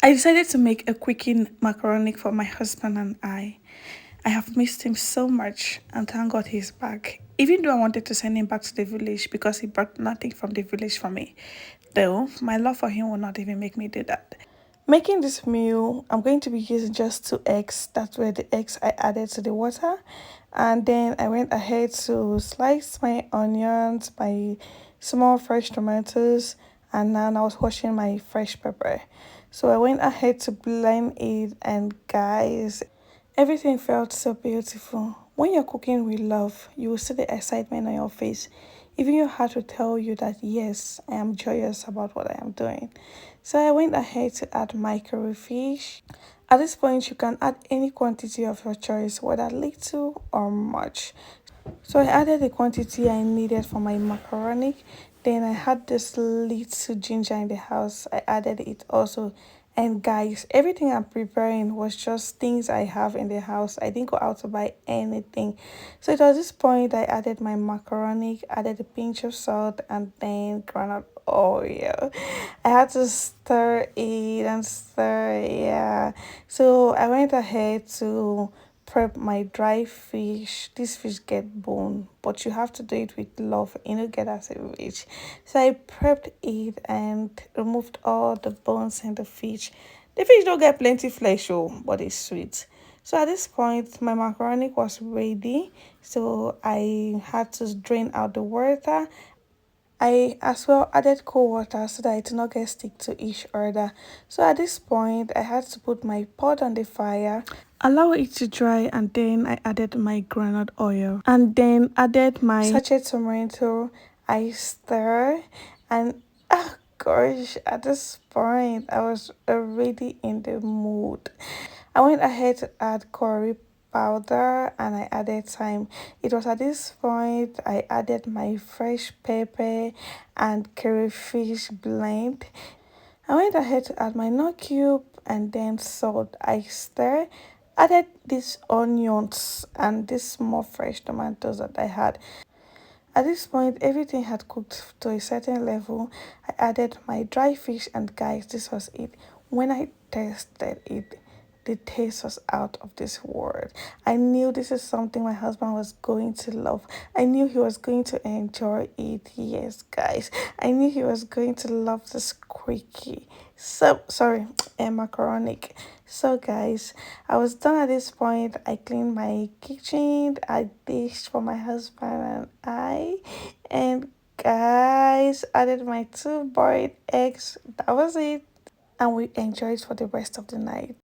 I decided to make a quickie macaroni for my husband and I. I have missed him so much, and thank God he's back. Even though I wanted to send him back to the village because he brought nothing from the village for me, though my love for him will not even make me do that. Making this meal, I'm going to be using just 2 eggs. That's where the eggs I added to the water. And then I went ahead to slice my onions, my small fresh tomatoes, and now I was washing my fresh pepper. So I went ahead to blend it, and guys, everything felt so beautiful. When you're cooking with love, you will see the excitement on your face. Even your heart will tell you that yes, I am joyous about what I am doing. So I went ahead to add my fish. At this point, you can add any quantity of your choice, whether little or much. So I added the quantity I needed for my macaroni. Then I had this little ginger in the house. I added it also. And guys, everything I'm preparing was just things I have in the house. I didn't go out to buy anything. So it was this point I added my macaroni, added a pinch of salt, and then granite oil. I had to stir it and stir, yeah. So I went ahead to prep my dry fish. This fish get bone, but you have to do it with love, you know, get as a fish. So I prepped it and removed all the bones in the fish. The fish don't get plenty flesh, oh, but it's sweet. So at this point my macaroni was ready, so I had to drain out the water. I as well added cold water so that it did not get stick to each other. So at this point, I had to put my pot on the fire, allow it to dry, and then I added my granite oil and then added my sachet tomato. I stir and oh gosh, at this point, I was already in the mood. I went ahead to add curry powder and I added thyme. It was at this point I added my fresh pepper and crayfish blend. I went ahead to add my nut cube and then salt. I stir, added these onions and these small fresh tomatoes that I had. At this point, everything had cooked to a certain level. I added my dry fish, and guys, this was it. When I tasted it, the taste was out of this world. I knew this is something my husband was going to love. I knew he was going to enjoy it. Yes, guys. I knew he was going to love this quickie. So sorry, macaronic. So guys, I was done at this point. I cleaned my kitchen. I dished for my husband and I, and guys, added my two boiled eggs. That was it, and we enjoyed for the rest of the night.